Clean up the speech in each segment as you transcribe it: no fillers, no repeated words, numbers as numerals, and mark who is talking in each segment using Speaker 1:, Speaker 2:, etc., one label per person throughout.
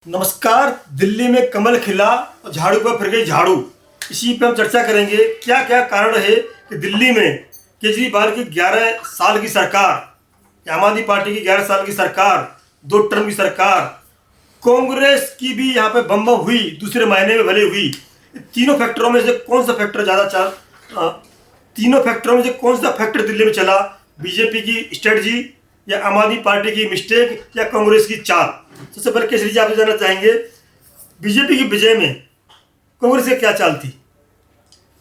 Speaker 1: नमस्कार। दिल्ली में कमल खिला और झाड़ू पर फिर गई झाड़ू। इसी पे हम चर्चा करेंगे क्या क्या कारण है कि दिल्ली में केजरीवाल की 11 साल की सरकार, आम आदमी पार्टी की 11 साल की सरकार, 2 टर्म की सरकार, कांग्रेस की भी यहाँ पे बम हुई, दूसरे महीने में भले हुई। तीनों फैक्टरों में से कौन सा फैक्टर तीनों फैक्टरों में से कौन सा फैक्टर दिल्ली में चला? बीजेपी की स्ट्रेटजी या आम आदमी पार्टी की मिस्टेक या कांग्रेस की चाल? सबसे पहले केसरी जी आपसे जानना चाहेंगे, बीजेपी की विजय में कांग्रेस की क्या चाल थी?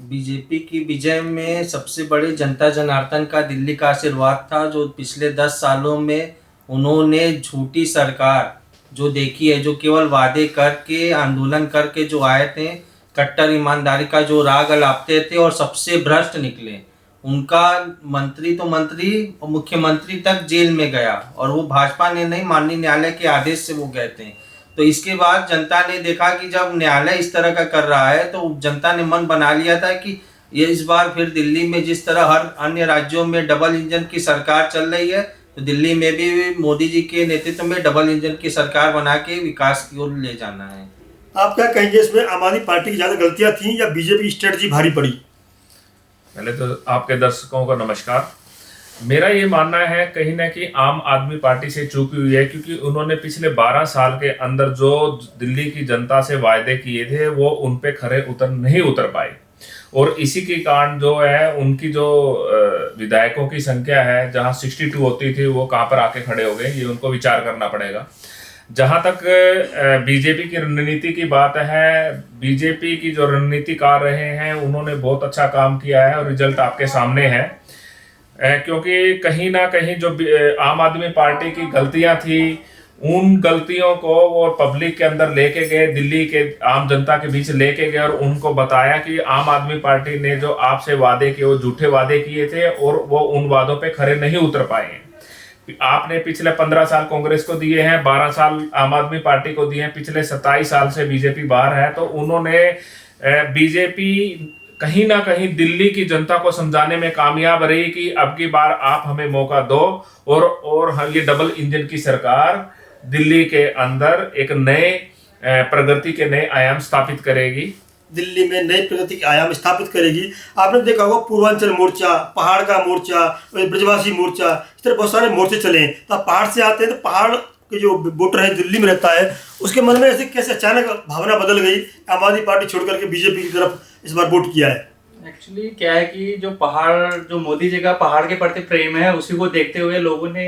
Speaker 2: बीजेपी की विजय में सबसे बड़े जनता जनार्दन का दिल्ली का आशीर्वाद था, जो पिछले 10 सालों में उन्होंने झूठी सरकार जो देखी है, जो केवल वादे करके आंदोलन करके जो आए थे, कट्टर ईमानदारी का जो राग अलापते थे और सबसे भ्रष्ट निकले। उनका मंत्री तो मंत्री और मुख्यमंत्री तक जेल में गया, और वो भाजपा ने नहीं, माननीय न्यायालय के आदेश से वो गए थे। तो इसके बाद जनता ने देखा कि जब न्यायालय इस तरह का कर रहा है, तो जनता ने मन बना लिया था कि ये इस बार फिर दिल्ली में जिस तरह हर अन्य राज्यों में डबल इंजन की सरकार चल रही है, तो दिल्ली में भी मोदी जी के नेतृत्व में डबल इंजन की सरकार बना के विकास की ओर ले जाना है।
Speaker 1: आप क्या कहेंगे, इसमें आम आदमी पार्टी की ज़्यादा गलतियां थी या बीजेपी की स्ट्रेटजी भारी पड़ी?
Speaker 3: पहले तो आपके दर्शकों को नमस्कार। मेरा ये मानना है कहीं ना कहीं आम आदमी पार्टी से चूकी हुई है, क्योंकि उन्होंने पिछले 12 साल के अंदर जो दिल्ली की जनता से वायदे किए थे वो उन पे खरे नहीं उतर पाए, और इसी के कारण जो है उनकी जो विधायकों की संख्या है, जहां 62 होती थी वो कहां पर आके खड़े हो गए, ये उनको विचार करना पड़ेगा। जहां तक बीजेपी की रणनीति की बात है, बीजेपी की जो रणनीतिकार रहे हैं उन्होंने बहुत अच्छा काम किया है और रिजल्ट आपके सामने है। क्योंकि कहीं ना कहीं जो आम आदमी पार्टी की गलतियां थी, उन गलतियों को वो पब्लिक के अंदर लेके गए, दिल्ली के आम जनता के बीच लेके गए और उनको बताया कि आम आदमी पार्टी ने जो आपसे वादे किए वो झूठे वादे किए थे और वो उन वादों पे खरे नहीं उतर पाए हैं। आपने पिछले 15 साल कांग्रेस को दिए हैं, 12 साल आम आदमी पार्टी को दिए हैं, पिछले 27 साल से बीजेपी बाहर है। तो उन्होंने बीजेपी कहीं ना कहीं दिल्ली की जनता को समझाने में कामयाब रही कि अब की बार आप हमें मौका दो, और हम ये डबल इंजन की सरकार दिल्ली के अंदर एक नए प्रगति के नए आयाम स्थापित करेगी,
Speaker 1: दिल्ली में नई प्रगति के आयाम स्थापित करेगी। आपने देखा होगा पूर्वांचल मोर्चा, पहाड़ का मोर्चा, ब्रजवासी मोर्चा, इस तरह बहुत सारे मोर्चे चले हैं। तो आप पहाड़ से आते हैं, तो पहाड़ के जो वोटर है दिल्ली में रहता है, उसके मन में ऐसे कैसे अचानक भावना बदल गई, आम आदमी पार्टी छोड़ करके बीजेपी की तरफ इस बार वोट किया है?
Speaker 4: एक्चुअली क्या है कि जो पहाड़, जो मोदी जी का पहाड़ के प्रति प्रेम है, उसी को देखते हुए लोगों ने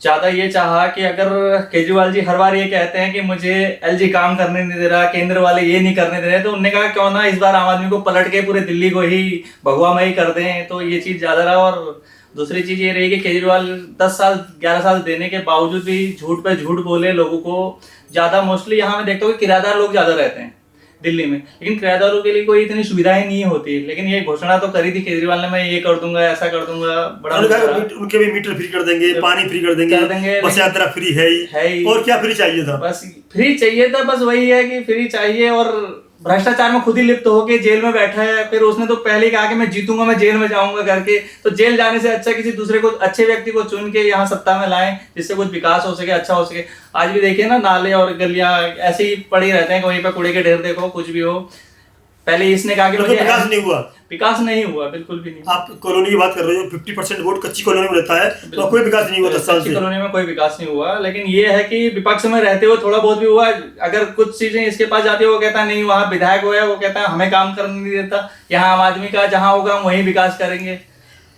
Speaker 4: ज़्यादा ये चाहा कि अगर केजरीवाल जी हर बार ये कहते हैं कि मुझे एलजी काम करने नहीं दे रहा, केंद्र वाले ये नहीं करने दे रहे, तो उन्होंने कहा क्यों ना इस बार आम आदमी को पलट के पूरे दिल्ली को ही भगवामयी कर दें। तो ये चीज़ ज़्यादा रहा। और दूसरी चीज़ ये रही कि केजरीवाल 10 साल 11 साल देने के बावजूद भी झूठ पे झूठ बोले लोगों को। ज़्यादा मोस्टली यहाँ मैं देखता हूँ कि किराएदार लोग ज़्यादा रहते हैं दिल्ली में, लेकिन किराएदारों के लिए कोई इतनी सुविधाएं नहीं होती। लेकिन ये घोषणा तो करी थी केजरीवाल ने, मैं ये कर दूंगा, ऐसा कर दूंगा, बड़ा
Speaker 1: उनके भी मीटर फ्री कर देंगे, पानी फ्री कर देंगे, बस यात्रा फ्री है ही। और क्या फ्री चाहिए था?
Speaker 4: बस फ्री चाहिए था, बस वही है कि फ्री चाहिए। और भ्रष्टाचार में खुद ही लिप्त होके जेल में बैठा है। फिर उसने तो पहले ही कहा कि मैं जीतूंगा, मैं जेल में जाऊंगा करके। तो जेल जाने से अच्छा किसी दूसरे को, अच्छे व्यक्ति को चुन के यहाँ सत्ता में लाएं, जिससे कुछ विकास हो सके, अच्छा हो सके। आज भी देखिए ना, नाले और गलियां ऐसे ही पड़ी रहते हैं, वहीं पर कूड़े के ढेर देखो, कुछ भी हो। पहले इसने कहा कि
Speaker 1: तो विकास नहीं हुआ,
Speaker 4: विकास नहीं हुआ, बिल्कुल भी नहीं।
Speaker 1: आप कॉलोनी की बात कर रहे हो, 50% वोट कच्ची कॉलोनी में रहता है, तो कोई विकास नहीं हुआ 10 साल से।
Speaker 4: कच्ची कॉलोनी में कोई विकास नहीं हुआ। लेकिन ये है कि विपक्ष में रहते हुए थोड़ा बहुत भी हुआ। अगर कुछ चीजें इसके पास जाती है, वो कहता है नहीं, वहाँ विधायक हुआ है, वो कहता है हमें काम करने नहीं देता, यहाँ आम आदमी का जहाँ होगा हम वहीं विकास करेंगे।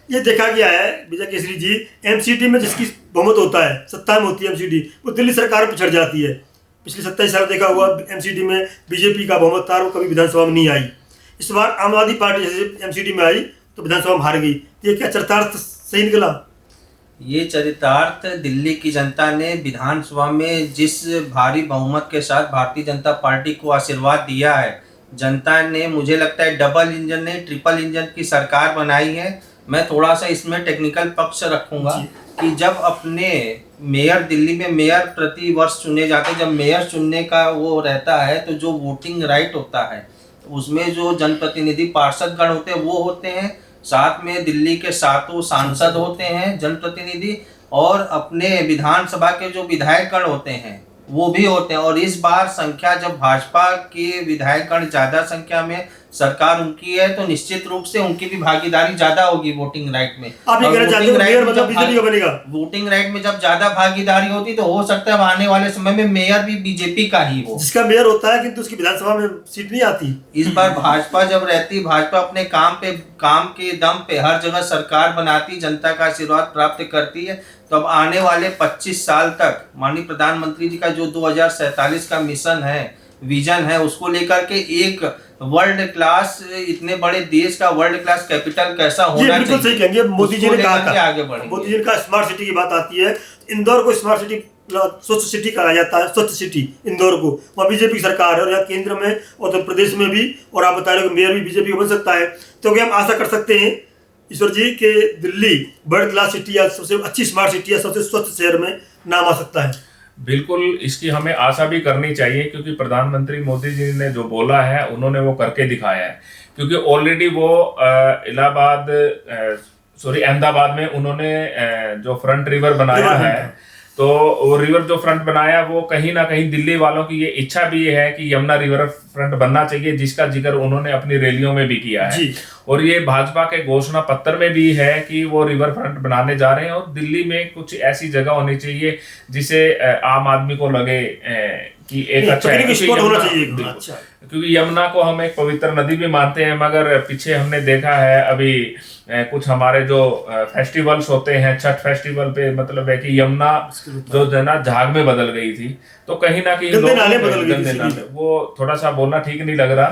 Speaker 1: ये देखा गया है विजय केसरी जी, एमसीडी में जिसकी बहुमत होता है, सत्ता में होती है एमसीडी, वो दिल्ली सरकार पर चढ़ जाती है। पिछले 27 साल देखा हुआ एमसीडी में बीजेपी का बहुमत था, वो कभी विधानसभा में नहीं आई। इस बार आम आदमी पार्टी जैसे एमसीडी में आई तो विधानसभा में हार गई। ये क्या चरितार्थ सही निकला?
Speaker 2: ये चरितार्थ दिल्ली की जनता ने विधानसभा में जिस भारी बहुमत के साथ भारतीय जनता पार्टी को आशीर्वाद दिया है, जनता ने, मुझे लगता है डबल इंजन नहीं ट्रिपल इंजन की सरकार बनाई है। मैं थोड़ा सा इसमें टेक्निकल पक्ष रखूंगा कि जब अपने मेयर, दिल्ली में मेयर प्रति वर्ष चुने जाते हैं, जब मेयर चुनने का वो रहता है, तो जो वोटिंग राइट होता है उसमें जो जनप्रतिनिधि पार्षद गण होते हैं वो होते हैं, साथ में दिल्ली के 7 सांसद होते हैं जनप्रतिनिधि, और अपने विधानसभा के जो विधायक गण होते हैं वो भी होते हैं। और इस बार संख्या जब भाजपा के विधायकगण ज्यादा संख्या में सरकार उनकी है तो निश्चित रूप से उनकी भी भागीदारी ज्यादा होगी वोटिंग राइट में।
Speaker 1: आप ये
Speaker 2: और
Speaker 1: कहना चाहते हो मेयर मतलब बीजेपी का बनेगा?
Speaker 2: वोटिंग राइट में जब ज्यादा भागीदारी होती तो हो सकता है आने वाले समय में मेयर भी बीजेपी का ही हो।
Speaker 1: जिसका मेयर होता है किंतु उसकी विधानसभा में सीट नहीं आती।
Speaker 2: इस बार भाजपा जब रहती, भाजपा अपने काम के दम पे हर जगह सरकार बनाती, जनता का आशीर्वाद प्राप्त करती है। तो अब आने वाले 25 साल तक माननीय प्रधानमंत्री जी का जो 2047 का मिशन है, विजन है, उसको लेकर के एक वर्ल्ड क्लास, इतने बड़े देश का वर्ल्ड क्लास कैपिटल कैसा होना चाहिए,
Speaker 1: बिल्कुल सही कहेंगे। मोदी जी ने कहा था,
Speaker 2: आगे बढ़ेंगे।
Speaker 1: मोदी जी का स्मार्ट सिटी की बात आती है, इंदौर को स्मार्ट सिटी स्वच्छ सिटी कहा जाता है, स्वच्छ सिटी इंदौर को। वहाँ बीजेपी की सरकार है और यहाँ केंद्र में और उत्तर प्रदेश में भी, और आप बता रहे हो मेयर भी बीजेपी का बन सकता है। तो क्या हम आशा कर सकते हैं ईश्वर जी के दिल्ली वर्ल्ड क्लास सिटी या सबसे अच्छी स्मार्ट सिटी या सबसे स्वच्छ शहर में नाम आ सकता है?
Speaker 3: बिल्कुल, इसकी हमें आशा भी करनी चाहिए, क्योंकि प्रधानमंत्री मोदी जी ने जो बोला है उन्होंने वो करके दिखाया है। क्योंकि ऑलरेडी वो अहमदाबाद में उन्होंने जो फ्रंट रिवर बनाया है, तो वो रिवर जो फ्रंट बनाया वो कहीं ना कहीं दिल्ली वालों की ये इच्छा भी है कि यमुना रिवर फ्रंट बनना चाहिए, जिसका जिक्र उन्होंने अपनी रैलियों में भी किया है। और ये भाजपा के घोषणा पत्र में भी है कि वो रिवर फ्रंट बनाने जा रहे हैं। और दिल्ली में कुछ ऐसी जगह होनी चाहिए जिसे आम आदमी को लगे कि एक अच्छा
Speaker 1: होना चाहिए।
Speaker 3: क्योंकि यमुना को हम एक पवित्र नदी भी मानते हैं, मगर पीछे हमने देखा है अभी कुछ हमारे जो फेस्टिवल्स होते हैं, छठ फेस्टिवल पे मतलब है कि यमुना जो है ना झाग में बदल गई थी। तो कहीं ना कहीं गंदे वो थोड़ा सा बोलना ठीक नहीं लग रहा।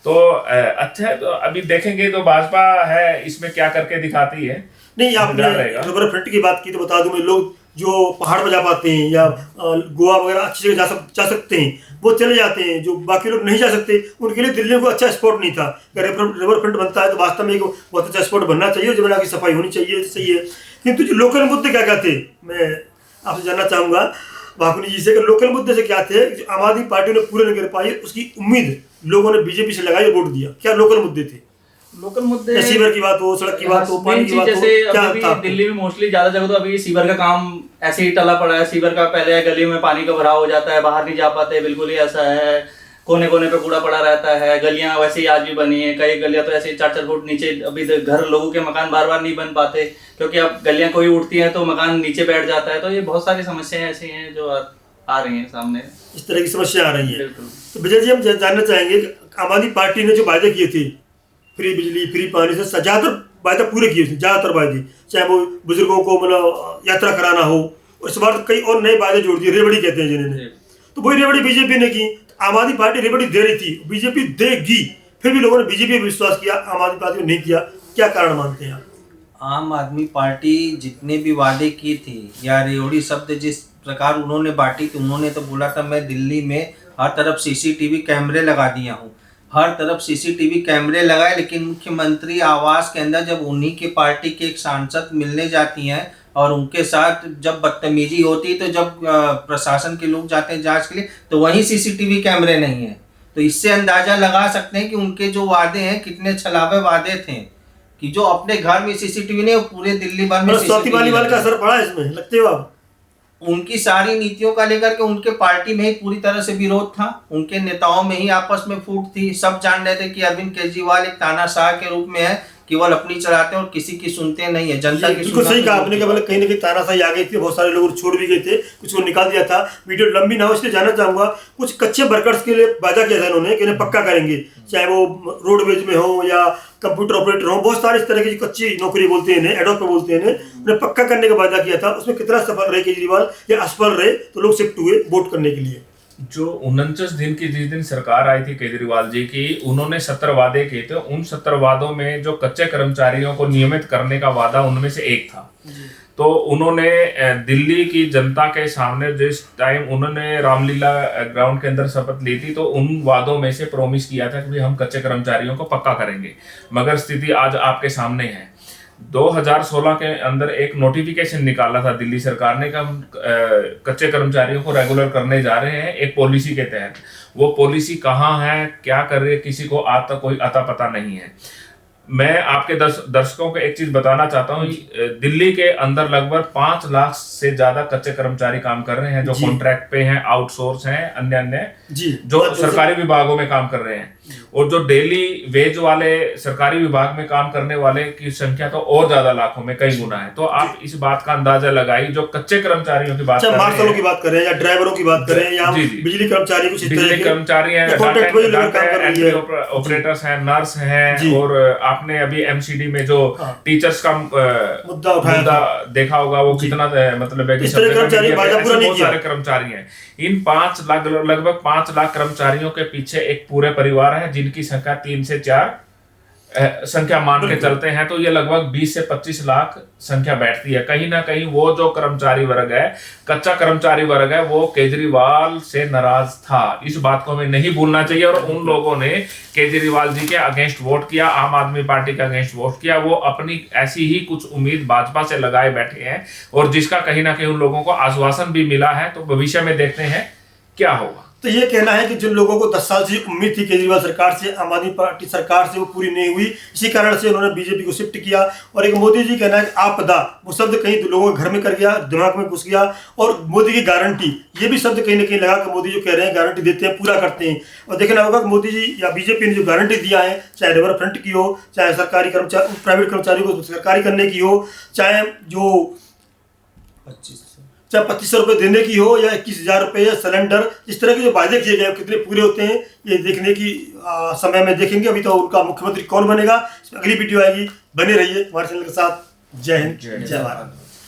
Speaker 3: तो अच्छा है, तो अभी देखेंगे तो भाजपा है इसमें क्या करके दिखाती है।
Speaker 1: नहीं, आपने रिवर फ्रंट की बात की तो बता दूं मैं, लोग जो पहाड़ पर जा पाते हैं या गोवा वगैरह अच्छी जगह जा सकते हैं वो चले जाते हैं, जो बाकी लोग नहीं जा सकते उनके लिए दिल्ली को अच्छा स्पॉट नहीं था। अगर रिवर फ्रंट बनता है तो वास्तव में एक बहुत अच्छा स्पॉट बनना चाहिए, जमुना की सफाई होनी चाहिए, सही है। किंतु जो लोकल मुद्दे क्या क्या थे, मैं आपसे जानना चाहूँगा भाकुनी जी से, लोकल मुद्दे से क्या थे जो आम आदमी पार्टी ने पूरे नहीं कर पाई, उसकी उम्मीद लोगों ने बीजेपी से लगाई और वोट दिया। क्या लोकल मुद्दे थे?
Speaker 4: लोकल मुद्दे
Speaker 1: सीवर की बात हो, सड़क की बात हो, पानी की बात हो,
Speaker 4: क्या था? दिल्ली में मोस्टली ज्यादा जगह तो अभी सीवर का काम ऐसे ही टला पड़ा है। सीवर का पहले गली में पानी का भराव हो जाता है, बाहर नहीं जा पाते, बिल्कुल ही ऐसा है। कोने कोने पे कूड़ा पड़ा रहता है। गलियां वैसे ही आज भी बनी है, कई गलियां तो ऐसे 4-4 फुट नीचे, अभी घर लोगों के मकान बार बार नहीं बन पाते क्योंकि अब गलियां कोई उठती हैं तो मकान नीचे बैठ जाता है। तो ये बहुत सारी समस्याएं ऐसी हैं जो आ रही हैं सामने, इस तरह की समस्या आ रही है। तो विजय जी, हम जानना चाहेंगे आम आदमी पार्टी ने जो वायदे किए थे फ्री बिजली, फ्री पानी से, ज्यादातर वायदा पूरे किए थे, ज्यादातर वायदे, चाहे वो बुजुर्गों को मतलब यात्रा कराना हो, और इस बार कई और नए वायदे जोड़ दिए, रेवड़ी कहते हैं जिन्हें। तो वही रेवड़ी बीजेपी ने की। आम आदमी पार्टी रेवड़ी दे रही थी, बीजेपी देगी, फिर भी लोगों ने बीजेपी पर विश्वास किया, आम आदमी पार्टी ने नहीं किया। क्या कारण मानते हैं आप?
Speaker 2: आम आदमी पार्टी जितने भी वादे की थी या रेवड़ी शब्द जिस प्रकार उन्होंने बांटी थी, उन्होंने तो बोला था मैं दिल्ली में हर तरफ सीसीटीवी कैमरे लगा दिया हूँ, हर तरफ सीसीटीवी कैमरे लगाए। लेकिन मुख्यमंत्री आवास के अंदर जब उन्हीं के पार्टी के एक सांसद मिलने जाती हैं और उनके साथ जब बदतमीजी होती है, तो जब प्रशासन के लोग जाते हैं जांच के लिए तो वहीं सीसीटीवी कैमरे नहीं है। तो इससे अंदाजा लगा सकते हैं कि उनके जो वादे हैं कितने छलावे वादे थे, कि जो अपने घर में सीसीटीवी नहीं, पूरे दिल्ली भर में
Speaker 1: सीसीटीवी का असर पड़ा इसमें, लगते हो आप?
Speaker 2: उनकी सारी नीतियों का लेकर के उनके पार्टी में ही पूरी तरह से विरोध था, उनके नेताओं में ही आपस में फूट थी। सब जान रहे थे कि अरविंद केजरीवाल एक तानाशाह के रूप में है, केवल अपनी चलाते हैं और किसी की सुनते नहीं है, जनता की।
Speaker 1: बिल्कुल सही कहा आपने, मतलब कहीं ना कहीं तानाशाही आ गई थी, बहुत सारे लोग छोड़ भी गए थे, कुछ को निकाल दिया था। वीडियो लंबी ना हो इसलिए जानना चाहूंगा, कुछ कच्चे वर्कर्स के लिए वादा किया था इन्होंने कि इन्हें पक्का करेंगे, चाहे वो रोडवेज में हो या कंप्यूटर ऑपरेटर हो, बहुत सारी इस तरह की कच्ची नौकरी बोलते हैं इन्हें, एडॉप पे बोलते हैं इन्हें, उन्हें पक्का करने का वादा किया था। उसमें कितना सफल रहे केजरीवाल या असफल रहे, तो लोग शिफ्ट हुए वोट करने के लिए।
Speaker 3: जो 49 दिन की जिस दिन सरकार आई थी केजरीवाल जी की, उन्होंने 70 वादे किए थे। उन 70 वादों में जो कच्चे कर्मचारियों को नियमित करने का वादा उनमें से एक था। तो उन्होंने दिल्ली की जनता के सामने जिस टाइम उन्होंने रामलीला ग्राउंड के अंदर शपथ ली थी, तो उन वादों में से प्रॉमिस किया था कि हम कच्चे कर्मचारियों को पक्का करेंगे। मगर स्थिति आज आपके सामने है। 2016 के अंदर एक नोटिफिकेशन निकाला था दिल्ली सरकार ने कि हम कच्चे कर्मचारियों को रेगुलर करने जा रहे हैं एक पॉलिसी के तहत। वो पॉलिसी कहाँ है, क्या कर रहे, किसी को आज तक कोई अता पता नहीं है। मैं आपके दर्शकों को एक चीज बताना चाहता हूँ। दिल्ली के अंदर लगभग 5 लाख से ज्यादा कच्चे कर्मचारी काम कर रहे हैं, जो कॉन्ट्रैक्ट पे हैं, आउटसोर्स हैं, अन्य अन्य जो सरकारी विभागों में काम कर रहे हैं। और जो डेली वेज वाले सरकारी विभाग में काम करने वाले की संख्या तो और ज्यादा लाखों में कई गुना है। तो आप इस बात का अंदाजा लगाइए, जो कच्चे कर्मचारियों की बात कर रहे हैं,
Speaker 1: मार्शलों की बात करें या ड्राइवरों की बात करें या बिजली कर्मचारी, कुछ
Speaker 3: बिजली कर्मचारी हैं, ऑपरेटर्स हैं, नर्स हैं, और आपने अभी एमसीडी में जो टीचर्स का मुद्दा देखा होगा, वो कितना मतलब है कि बहुत सारे कर्मचारी हैं। इन 5 लाख लगभग 5 लाख कर्मचारियों के पीछे एक पूरे परिवार है, जिनकी संख्या 3 से 4 संख्या मान के चलते हैं, तो ये लगभग 20 से 25 लाख संख्या बैठती है। कहीं ना कहीं वो जो कर्मचारी वर्ग है, कच्चा कर्मचारी वर्ग है, वो केजरीवाल से नाराज था। इस बात को हमें नहीं भूलना चाहिए। और उन लोगों ने केजरीवाल जी के अगेंस्ट वोट किया, आम आदमी पार्टी के अगेंस्ट वोट किया। वो अपनी ऐसी ही कुछ उम्मीद भाजपा से लगाए बैठे हैं, और जिसका कहीं ना कहीं उन लोगों को आश्वासन भी मिला है। तो भविष्य में देखते हैं क्या होगा।
Speaker 1: तो ये कहना है कि जिन लोगों को 10 साल से उम्मीद थी केजरीवाल सरकार से, आम आदमी पार्टी सरकार से, वो पूरी नहीं हुई। इसी कारण से उन्होंने बीजेपी को शिफ्ट किया। और एक मोदी जी कहना है कि आपदा, वो शब्द कहीं लोगों के घर में कर गया, दिमाग में घुस गया। और मोदी की गारंटी, ये भी शब्द कहीं ना कहीं लगा कि मोदी जो कह रहे हैं गारंटी देते हैं, पूरा करते हैं। और देखना होगा कि मोदी जी या बीजेपी ने जो गारंटी दिया है, चाहे रिवर फ्रंट की हो, चाहे सरकारी कर्मचारी, प्राइवेट कर्मचारियों को सरकारी करने की हो, चाहे जो 2500 रुपये देने की हो, या 21,000 रुपये या सिलेंडर, इस तरह के जो वायदे किए गए कितने पूरे होते हैं, ये देखने की समय में देखेंगे। अभी तो उनका मुख्यमंत्री कौन बनेगा, इसमें अगली वीडियो आएगी। बने रहिए हमारे चैनल के साथ। जय हिंद, जय भारत।